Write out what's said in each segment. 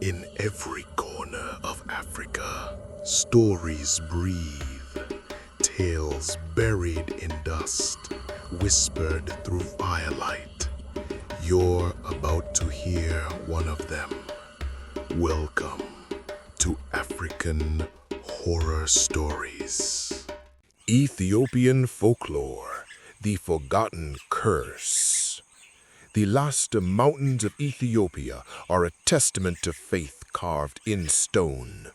In every corner of Africa, stories breathe, tales buried in dust, whispered through firelight. You're about to hear one of them. Welcome to African Horror Stories. Ethiopian Folklore, the Forgotten Curse. The last mountains of Ethiopia are a testament to faith carved in stone.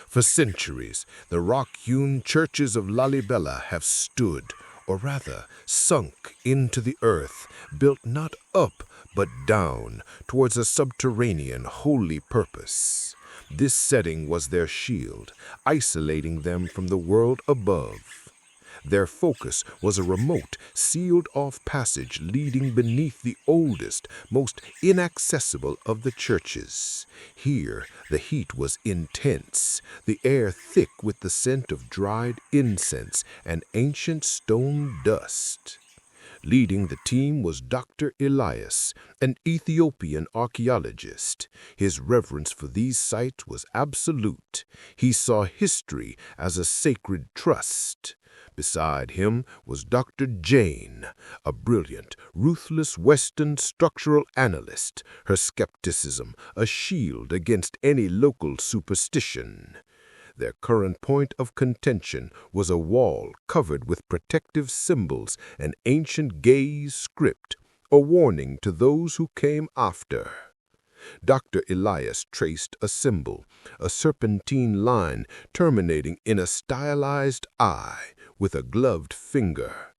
For centuries, the rock-hewn churches of Lalibela have stood, or rather sunk into the earth, built not up but down towards a subterranean holy purpose. This setting was their shield, isolating them from the world above. Their focus was a remote, sealed-off passage leading beneath the oldest, most inaccessible of the churches. Here, the heat was intense, the air thick with the scent of dried incense and ancient stone dust. Leading the team was Dr. Elias, an Ethiopian archaeologist. His reverence for these sites was absolute. He saw history as a sacred trust. Beside him was Dr. Jane, a brilliant, ruthless Western structural analyst, her skepticism a shield against any local superstition. Their current point of contention was a wall covered with protective symbols and ancient gaze script, a warning to those who came after. Dr. Elias traced a symbol, a serpentine line terminating in a stylized eye with a gloved finger.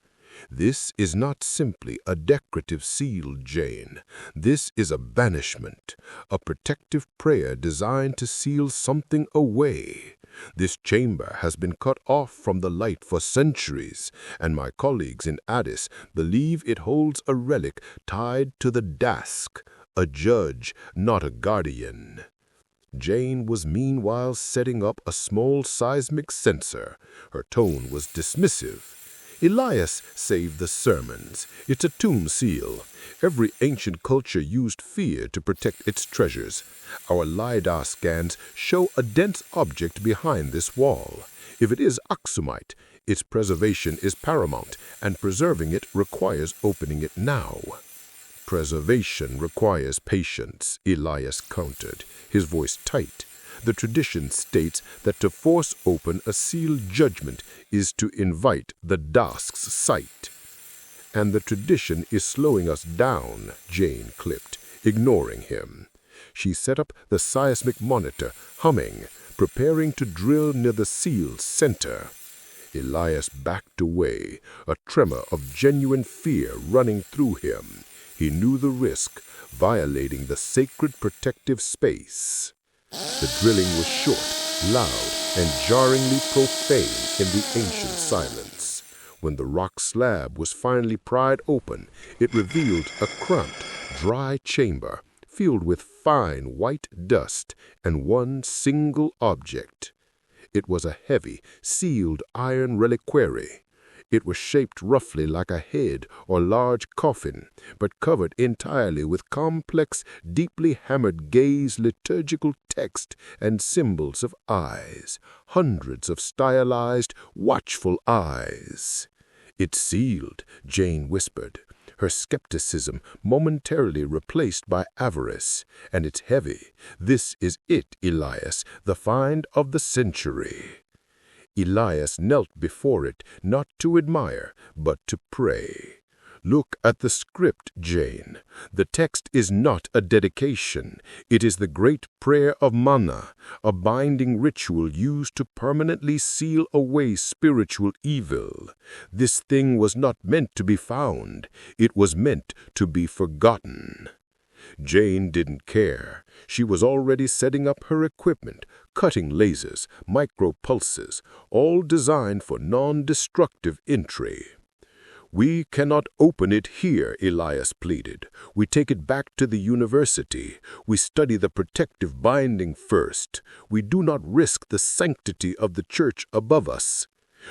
This is not simply a decorative seal, Jane. This is a banishment, a protective prayer designed to seal something away. This chamber has been cut off from the light for centuries, and my colleagues in Addis believe it holds a relic tied to the Däsk, a judge, not a guardian. Jane was meanwhile setting up a small seismic sensor. Her tone was dismissive. Elias saved the sermons. It's a tomb seal. Every ancient culture used fear to protect its treasures. Our LiDAR scans show a dense object behind this wall. If it is Aksumite, its preservation is paramount, and preserving it requires opening it now. Preservation requires patience, Elias countered, his voice tight. The tradition states that to force open a sealed judgment is to invite the Däsk's sight. And the tradition is slowing us down, Jane clipped, ignoring him. She set up the seismic monitor, humming, preparing to drill near the seal's center. Elias backed away, a tremor of genuine fear running through him. He knew the risk, violating the sacred protective space. The drilling was short, loud, and jarringly profane in the ancient silence. When the rock slab was finally pried open, it revealed a cramped, dry chamber filled with fine white dust and one single object. It was a heavy, sealed iron reliquary. It was shaped roughly like a head or large coffin, but covered entirely with complex, deeply hammered gaze liturgical text and symbols of eyes, hundreds of stylized, watchful eyes. "It's sealed," Jane whispered, her skepticism momentarily replaced by avarice. "And it's heavy. This is it, Elias, the find of the century." Elias knelt before it, not to admire, but to pray. "Look at the script, Jane. The text is not a dedication. It is the great prayer of Mana, a binding ritual used to permanently seal away spiritual evil. This thing was not meant to be found. It was meant to be forgotten." Jane didn't care. She was already setting up her equipment, cutting lasers, micropulses, all designed for non-destructive entry. "We cannot open it here," Elias pleaded. "We take it back to the university. We study the protective binding first. We do not risk the sanctity of the church above us."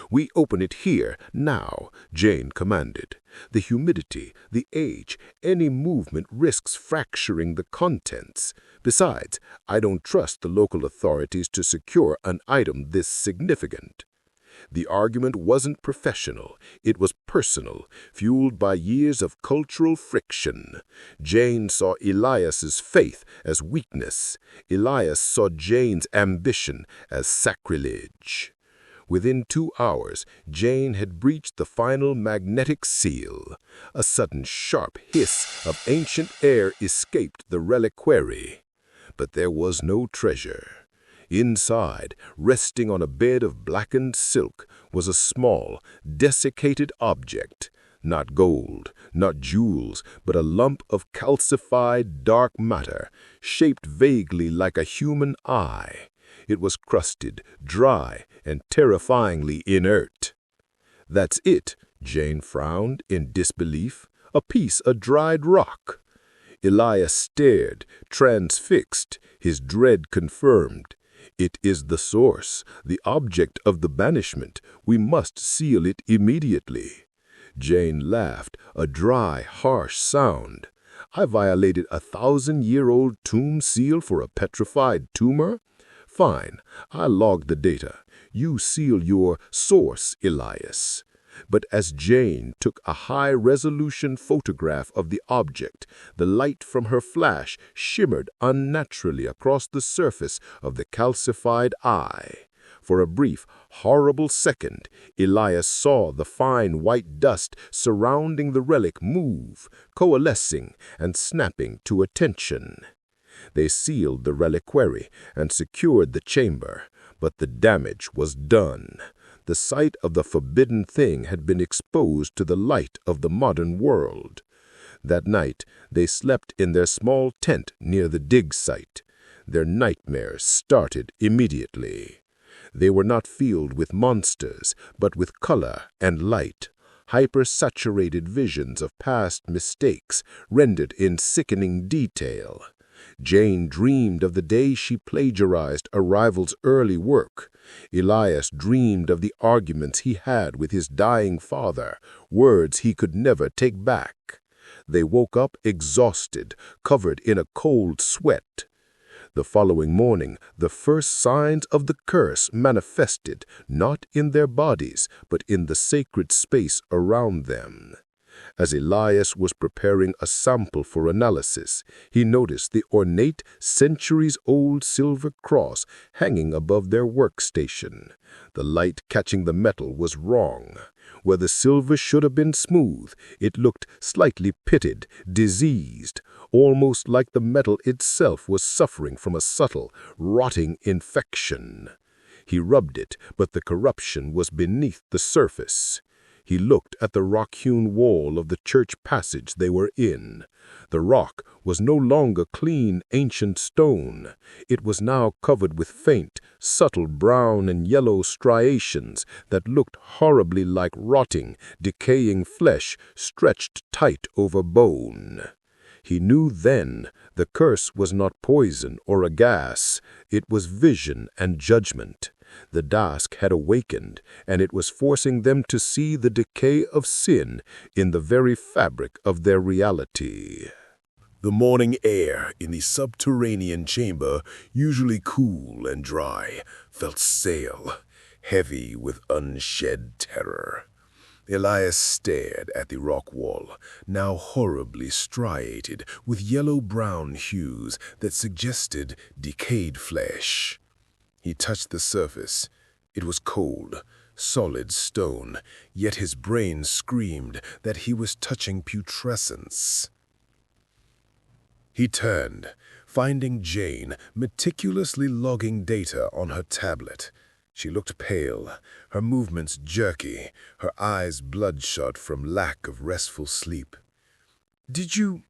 "We open it here, now," Jane commanded. "The humidity, the age, any movement risks fracturing the contents. Besides, I don't trust the local authorities to secure an item this significant." The argument wasn't professional, it was personal, fueled by years of cultural friction. Jane saw Elias's faith as weakness. Elias saw Jane's ambition as sacrilege. Within 2 hours, Jane had breached the final magnetic seal. A sudden sharp hiss of ancient air escaped the reliquary. But there was no treasure. Inside, resting on a bed of blackened silk, was a small, desiccated object. Not gold, not jewels, but a lump of calcified dark matter, shaped vaguely like a human eye. It was crusted, dry, and terrifyingly inert. "That's it," Jane frowned in disbelief. "A piece of dried rock." Elias stared, transfixed, his dread confirmed. "It is the source, the object of the banishment. We must seal it immediately." Jane laughed, a dry, harsh sound. "I violated a 1,000-year-old tomb seal for a petrified tumor? Fine, I'll log the data. You seal your source, Elias." But as Jane took a high-resolution photograph of the object, the light from her flash shimmered unnaturally across the surface of the calcified eye. For a brief, horrible second, Elias saw the fine white dust surrounding the relic move, coalescing and snapping to attention. They sealed the reliquary and secured the chamber, but the damage was done. The site of the forbidden thing had been exposed to the light of the modern world. That night, they slept in their small tent near the dig site. Their nightmares started immediately. They were not filled with monsters, but with color and light, hyper-saturated visions of past mistakes rendered in sickening detail. Jane dreamed of the day she plagiarized a rival's early work. Elias dreamed of the arguments he had with his dying father, words he could never take back. They woke up exhausted, covered in a cold sweat. The following morning, the first signs of the curse manifested, not in their bodies, but in the sacred space around them. As Elias was preparing a sample for analysis, he noticed the ornate, centuries-old silver cross hanging above their workstation. The light catching the metal was wrong. Where the silver should have been smooth, it looked slightly pitted, diseased, almost like the metal itself was suffering from a subtle, rotting infection. He rubbed it, but the corruption was beneath the surface. He looked at the rock-hewn wall of the church passage they were in. The rock was no longer clean, ancient stone. It was now covered with faint, subtle brown and yellow striations that looked horribly like rotting, decaying flesh stretched tight over bone. He knew then the curse was not poison or a gas. It was vision and judgment. The Däsk had awakened, and it was forcing them to see the decay of sin in the very fabric of their reality. The morning air in the subterranean chamber, usually cool and dry, felt stale, heavy with unshed terror. Elias stared at the rock wall, now horribly striated with yellow-brown hues that suggested decayed flesh. He touched the surface. It was cold, solid stone, yet his brain screamed that he was touching putrescence. He turned, finding Jane meticulously logging data on her tablet. She looked pale, her movements jerky, her eyes bloodshot from lack of restful sleep. Did you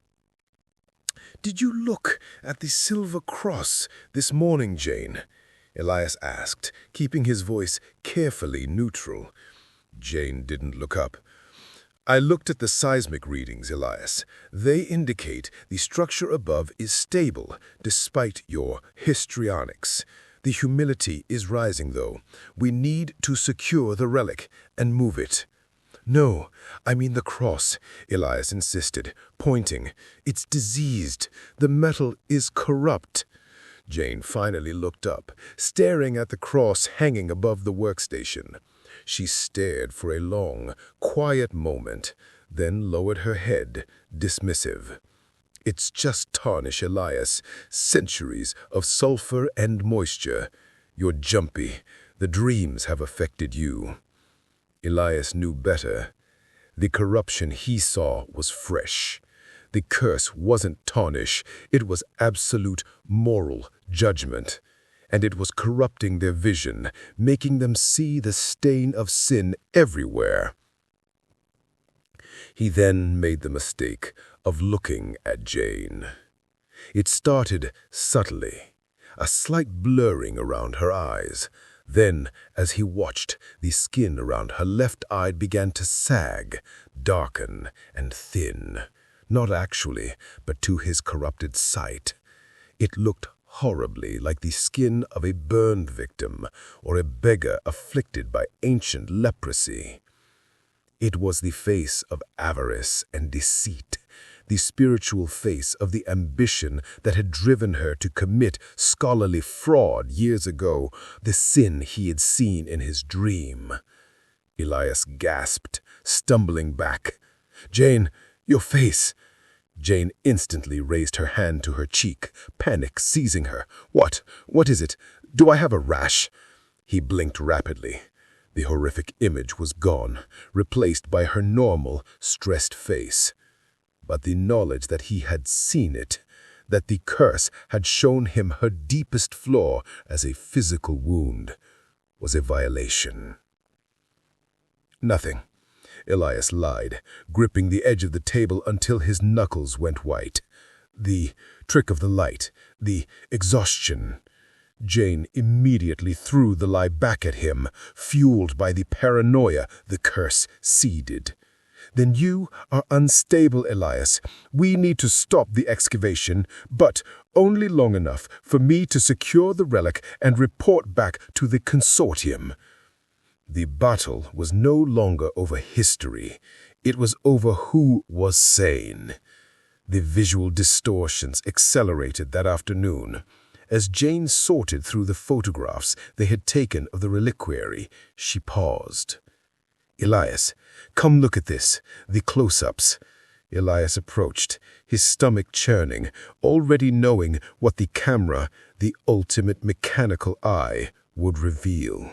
look at the silver cross this morning, Jane?" Elias asked, keeping his voice carefully neutral. Jane didn't look up. "I looked at the seismic readings, Elias. They indicate the structure above is stable, despite your histrionics. The humility is rising, though. We need to secure the relic and move it. No, I mean the cross, Elias insisted, pointing. It's diseased. The metal is corrupt. Jane finally looked up, staring at the cross hanging above the workstation. She stared for a long, quiet moment, then lowered her head, dismissive. It's just tarnish, Elias. Centuries of sulfur and moisture. You're jumpy. The dreams have affected you. Elias knew better. The corruption he saw was fresh. The curse wasn't tarnish, it was absolute moral judgment. And it was corrupting their vision, making them see the stain of sin everywhere. He then made the mistake of looking at Jane. It started subtly, a slight blurring around her eyes. Then, as he watched, the skin around her left eye began to sag, darken, and thin. Not actually, but to his corrupted sight. It looked horribly like the skin of a burned victim or a beggar afflicted by ancient leprosy. It was the face of avarice and deceit, the spiritual face of the ambition that had driven her to commit scholarly fraud years ago, the sin he had seen in his dream. Elias gasped, stumbling back. "Jane, your face!" Jane instantly raised her hand to her cheek, panic seizing her. What is it? Do I have a rash?" He blinked rapidly. The horrific image was gone, replaced by her normal, stressed face. But the knowledge that he had seen it, that the curse had shown him her deepest flaw as a physical wound, was a violation. "Nothing," Elias lied, gripping the edge of the table until his knuckles went white. "The trick of the light, the exhaustion." Jane immediately threw the lie back at him, fueled by the paranoia the curse seeded. "Then you are unstable, Elias. We need to stop the excavation, but only long enough for me to secure the relic and report back to the consortium." The battle was no longer over history. It was over who was sane. The visual distortions accelerated that afternoon. As Jane sorted through the photographs they had taken of the reliquary, she paused. "Elias, come look at this, the close-ups." Elias approached, his stomach churning, already knowing what the camera, the ultimate mechanical eye, would reveal.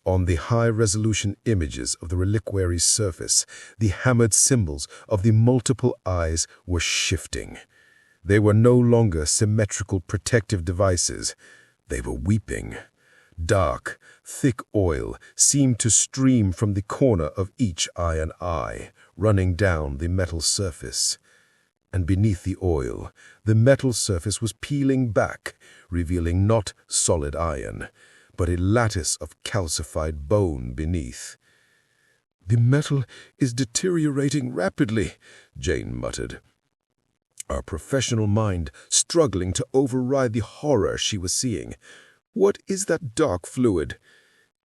On the high-resolution images of the reliquary's surface, the hammered symbols of the multiple eyes were shifting. They were no longer symmetrical protective devices. They were weeping. Dark, thick oil seemed to stream from the corner of each iron eye, running down the metal surface. And beneath the oil, the metal surface was peeling back, revealing not solid iron, but a lattice of calcified bone beneath. "The metal is deteriorating rapidly," Jane muttered, her professional mind struggling to override the horror she was seeing. "What is that dark fluid?"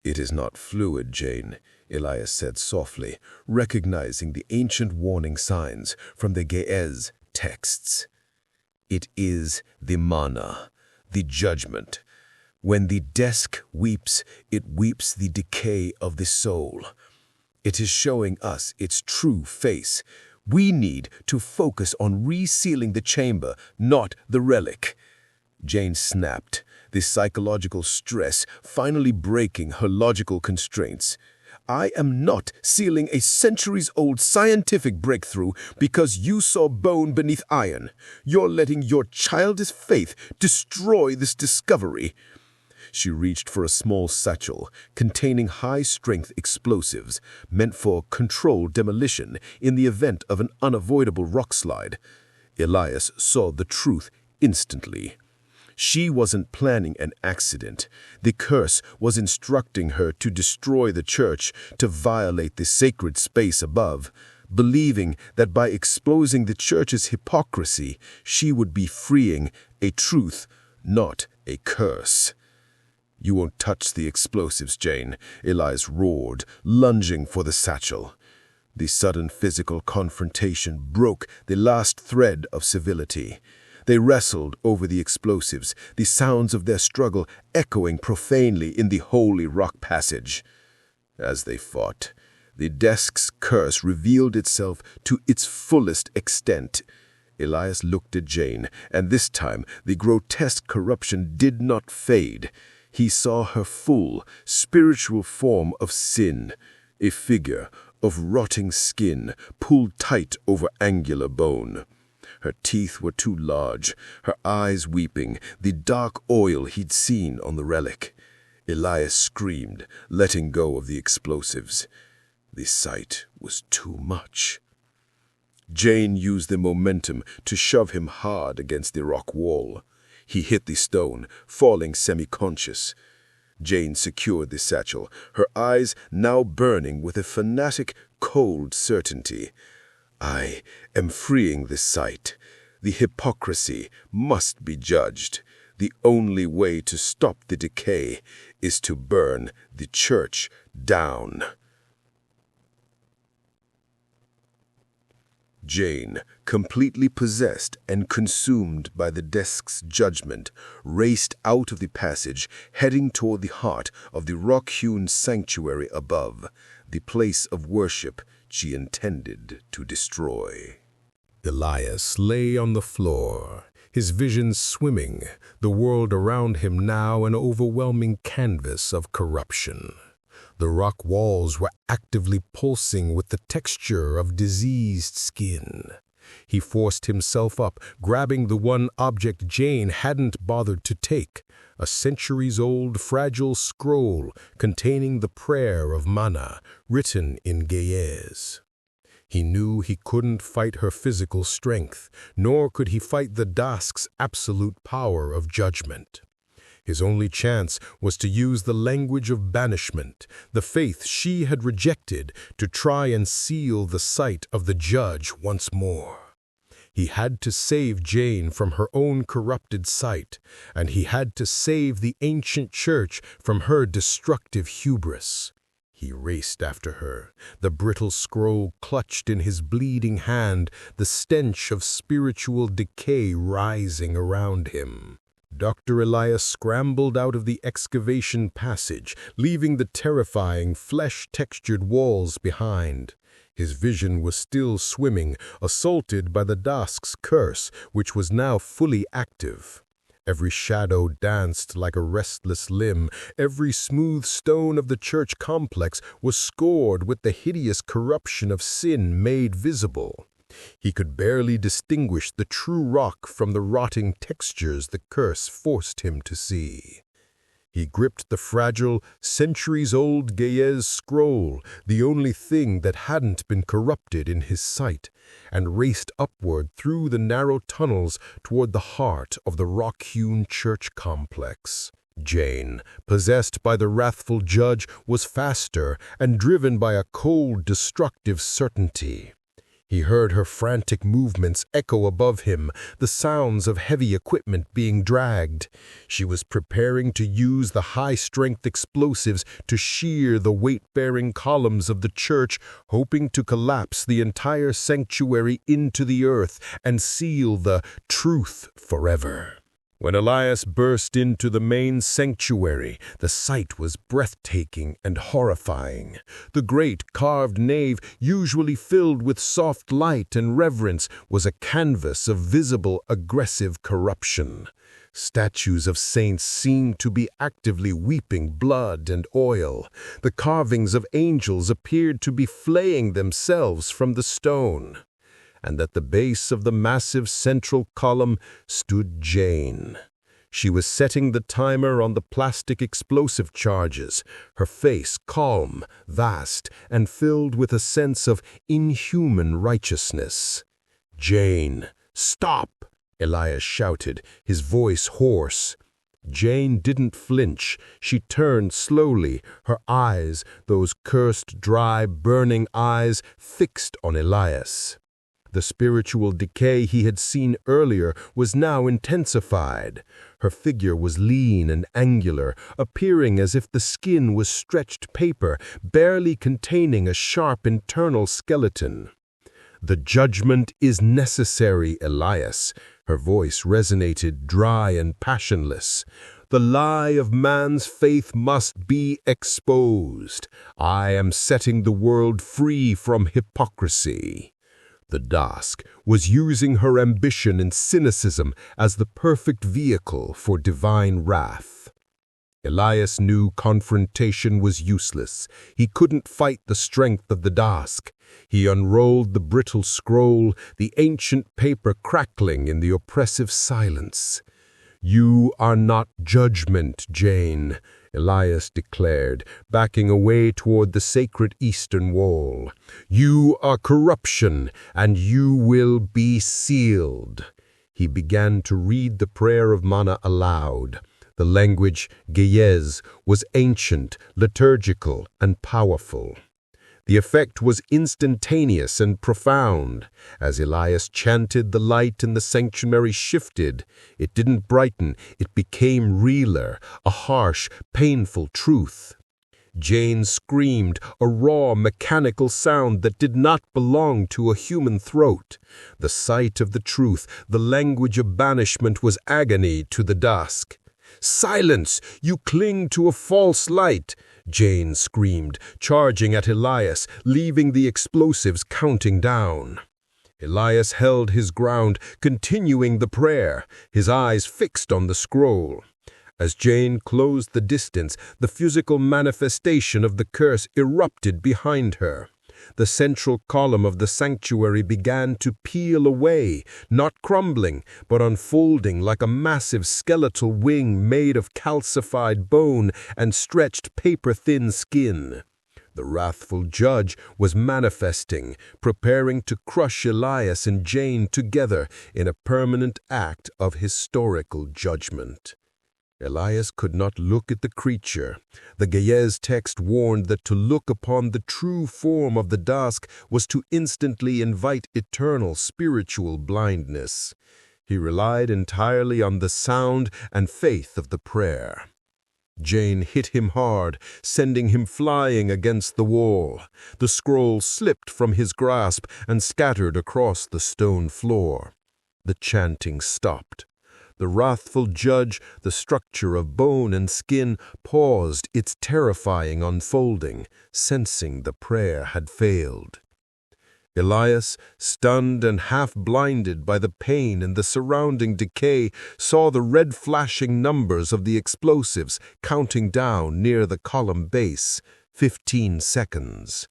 "It is not fluid, Jane," Elias said softly, recognizing the ancient warning signs from the Ge'ez texts. "It is the mana, the judgment. When the Däsk weeps, it weeps the decay of the soul. It is showing us its true face. We need to focus on resealing the chamber, not the relic." Jane snapped, the psychological stress finally breaking her logical constraints. "I am not sealing a centuries-old scientific breakthrough because you saw bone beneath iron. You're letting your childish faith destroy this discovery." She reached for a small satchel containing high-strength explosives meant for controlled demolition in the event of an unavoidable rockslide. Elias saw the truth instantly. She wasn't planning an accident. The curse was instructing her to destroy the church, to violate the sacred space above, believing that by exposing the church's hypocrisy, she would be freeing a truth, not a curse. "You won't touch the explosives, Jane," Elias roared, lunging for the satchel. The sudden physical confrontation broke the last thread of civility. They wrestled over the explosives, the sounds of their struggle echoing profanely in the holy rock passage. As they fought, the Däsk's curse revealed itself to its fullest extent. Elias looked at Jane, and this time the grotesque corruption did not fade. He saw her full, spiritual form of sin, a figure of rotting skin pulled tight over angular bone. Her teeth were too large, her eyes weeping, the dark oil he'd seen on the relic. Elias screamed, letting go of the explosives. The sight was too much. Jane used the momentum to shove him hard against the rock wall. He hit the stone, falling semi-conscious. Jane secured the satchel, her eyes now burning with a fanatic, cold certainty. "I am freeing the site. The hypocrisy must be judged. The only way to stop the decay is to burn the church down." Jane, completely possessed and consumed by the Däsk's judgment, raced out of the passage, heading toward the heart of the Rock-Hewn sanctuary above, the place of worship she intended to destroy. Elias lay on the floor, his vision swimming, the world around him now an overwhelming canvas of corruption. The rock walls were actively pulsing with the texture of diseased skin. He forced himself up, grabbing the one object Jane hadn't bothered to take, a centuries-old fragile scroll containing the prayer of Mana, written in Ge'ez. He knew he couldn't fight her physical strength, nor could he fight the Däsk's absolute power of judgment. His only chance was to use the language of banishment, the faith she had rejected, to try and seal the sight of the judge once more. He had to save Jane from her own corrupted sight, and he had to save the ancient church from her destructive hubris. He raced after her, the brittle scroll clutched in his bleeding hand, the stench of spiritual decay rising around him. Dr. Elias scrambled out of the excavation passage, leaving the terrifying, flesh-textured walls behind. His vision was still swimming, assaulted by the Däsk's curse, which was now fully active. Every shadow danced like a restless limb. Every smooth stone of the church complex was scored with the hideous corruption of sin made visible. He could barely distinguish the true rock from the rotting textures the curse forced him to see. He gripped the fragile, centuries-old Ge'ez scroll, the only thing that hadn't been corrupted in his sight, and raced upward through the narrow tunnels toward the heart of the Rock-Hewn church complex. Jane, possessed by the wrathful judge, was faster and driven by a cold, destructive certainty. He heard her frantic movements echo above him, the sounds of heavy equipment being dragged. She was preparing to use the high-strength explosives to shear the weight-bearing columns of the church, hoping to collapse the entire sanctuary into the earth and seal the truth forever. When Elias burst into the main sanctuary, the sight was breathtaking and horrifying. The great carved nave, usually filled with soft light and reverence, was a canvas of visible, aggressive corruption. Statues of saints seemed to be actively weeping blood and oil. The carvings of angels appeared to be flaying themselves from the stone. And at the base of the massive central column stood Jane. She was setting the timer on the plastic explosive charges, her face calm, vast, and filled with a sense of inhuman righteousness. "Jane, stop!" Elias shouted, his voice hoarse. Jane didn't flinch. She turned slowly, her eyes, those cursed, dry, burning eyes, fixed on Elias. The spiritual decay he had seen earlier was now intensified. Her figure was lean and angular, appearing as if the skin was stretched paper, barely containing a sharp internal skeleton. "The judgment is necessary, Elias." Her voice resonated dry and passionless. "The lie of man's faith must be exposed. I am setting the world free from hypocrisy." The Däsk was using her ambition and cynicism as the perfect vehicle for divine wrath. Elias knew confrontation was useless. He couldn't fight the strength of the Däsk. He unrolled the brittle scroll, the ancient paper crackling in the oppressive silence. "You are not judgment, Jane," Elias declared, backing away toward the sacred eastern wall. "You are corruption, and you will be sealed." He began to read the prayer of Mana aloud. The language, Ge'ez, was ancient, liturgical, and powerful. The effect was instantaneous and profound. As Elias chanted, the light in the sanctuary shifted. It didn't brighten, it became realer, a harsh, painful truth. Jane screamed, a raw, mechanical sound that did not belong to a human throat. The sight of the truth, the language of banishment, was agony to the Däsk. "Silence! You cling to a false light!" Jane screamed, charging at Elias, leaving the explosives counting down. Elias held his ground, continuing the prayer, his eyes fixed on the scroll. As Jane closed the distance, the physical manifestation of the curse erupted behind her. The central column of the sanctuary began to peel away, not crumbling, but unfolding like a massive skeletal wing made of calcified bone and stretched paper-thin skin. The wrathful judge was manifesting, preparing to crush Elias and Jane together in a permanent act of historical judgment. Elias could not look at the creature. The Ge'ez text warned that to look upon the true form of the Däsk was to instantly invite eternal spiritual blindness. He relied entirely on the sound and faith of the prayer. Jane hit him hard, sending him flying against the wall. The scroll slipped from his grasp and scattered across the stone floor. The chanting stopped. The wrathful judge, the structure of bone and skin, paused its terrifying unfolding, sensing the prayer had failed. Elias, stunned and half-blinded by the pain and the surrounding decay, saw the red flashing numbers of the explosives counting down near the column base, 15 seconds.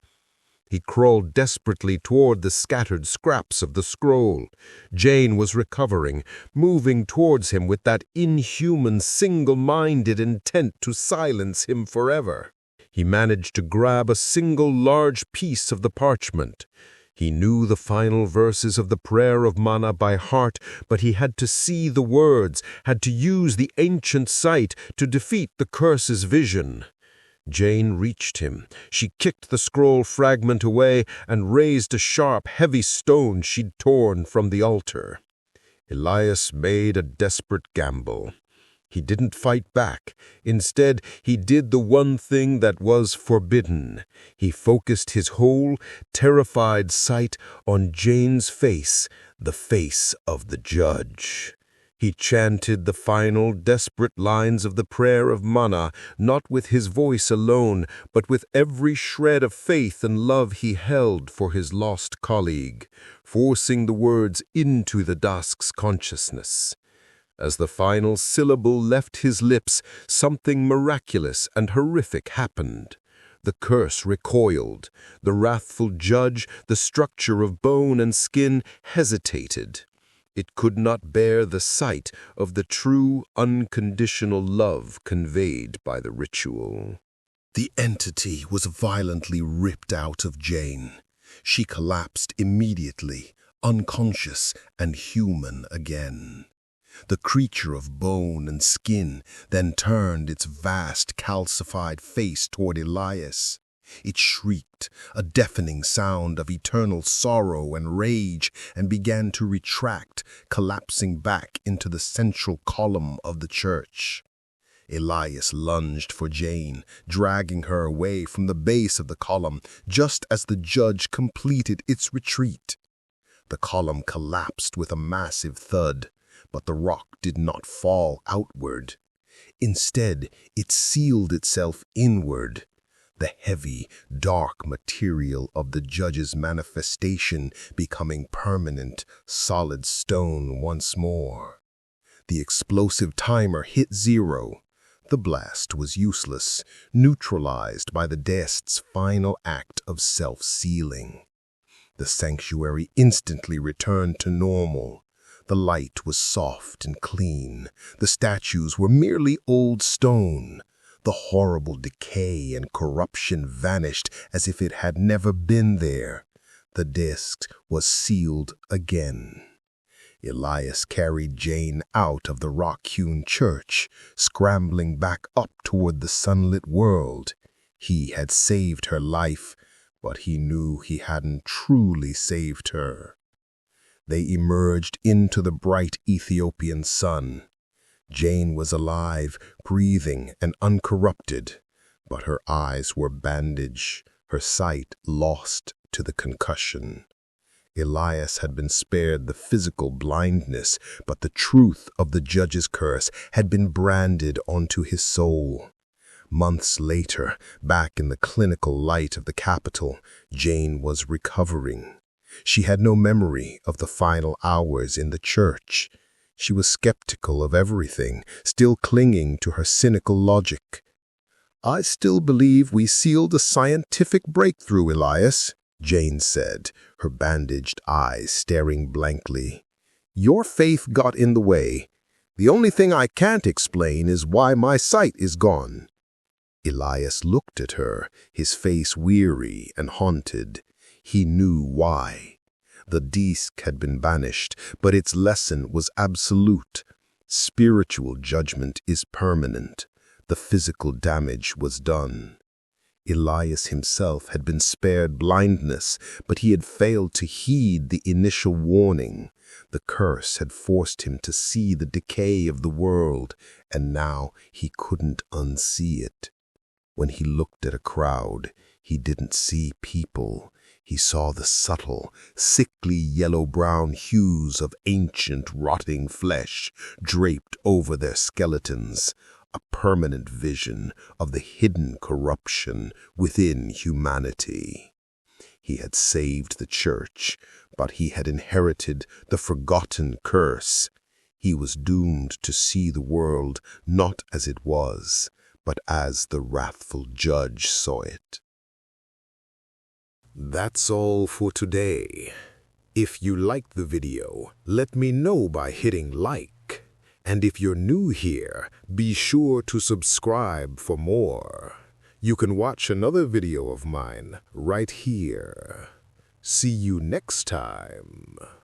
He crawled desperately toward the scattered scraps of the scroll. Jane was recovering, moving towards him with that inhuman, single-minded intent to silence him forever. He managed to grab a single large piece of the parchment. He knew the final verses of the prayer of Mana by heart, but he had to see the words, had to use the ancient sight to defeat the curse's vision. Jane reached him. She kicked the scroll fragment away and raised a sharp, heavy stone she'd torn from the altar. Elias made a desperate gamble. He didn't fight back. Instead, he did the one thing that was forbidden. He focused his whole, terrified sight on Jane's face, the face of the judge. He chanted the final, desperate lines of the prayer of Mana, not with his voice alone, but with every shred of faith and love he held for his lost colleague, forcing the words into the Däsk's consciousness. As the final syllable left his lips, something miraculous and horrific happened. The curse recoiled. The wrathful judge, the structure of bone and skin, hesitated. It could not bear the sight of the true, unconditional love conveyed by the ritual. The entity was violently ripped out of Jane. She collapsed immediately, unconscious and human again. The creature of bone and skin then turned its vast calcified face toward Elias. It shrieked, a deafening sound of eternal sorrow and rage, and began to retract, collapsing back into the central column of the church. Elias lunged for Jane, dragging her away from the base of the column just as the judge completed its retreat. The column collapsed with a massive thud, but the rock did not fall outward. Instead, it sealed itself inward. The heavy, dark material of the judge's manifestation becoming permanent, solid stone once more. The explosive timer hit 0. The blast was useless, neutralized by the Däsk's final act of self-sealing. The sanctuary instantly returned to normal. The light was soft and clean. The statues were merely old stone. The horrible decay and corruption vanished as if it had never been there. The Däsk was sealed again. Elias carried Jane out of the Rock-Hewn church, scrambling back up toward the sunlit world. He had saved her life, but he knew he hadn't truly saved her. They emerged into the bright Ethiopian sun. Jane was alive, breathing, and uncorrupted, but her eyes were bandaged, her sight lost to the concussion. Elias had been spared the physical blindness, but the truth of the judge's curse had been branded onto his soul. Months later, back in the clinical light of the capital, Jane was recovering. She had no memory of the final hours in the church. She was skeptical of everything, still clinging to her cynical logic. "I still believe we sealed a scientific breakthrough, Elias," Jane said, her bandaged eyes staring blankly. "Your faith got in the way. The only thing I can't explain is why my sight is gone." Elias looked at her, his face weary and haunted. He knew why. The Däsk had been banished, but its lesson was absolute. Spiritual judgment is permanent. The physical damage was done. Elias himself had been spared blindness, but he had failed to heed the initial warning. The curse had forced him to see the decay of the world, and now he couldn't unsee it. When he looked at a crowd, he didn't see people. He saw the subtle, sickly yellow-brown hues of ancient rotting flesh draped over their skeletons, a permanent vision of the hidden corruption within humanity. He had saved the church, but he had inherited the forgotten curse. He was doomed to see the world not as it was, but as the wrathful judge saw it. That's all for today. If you liked the video, let me know by hitting like. And if you're new here, be sure to subscribe for more. You can watch another video of mine right here. See you next time.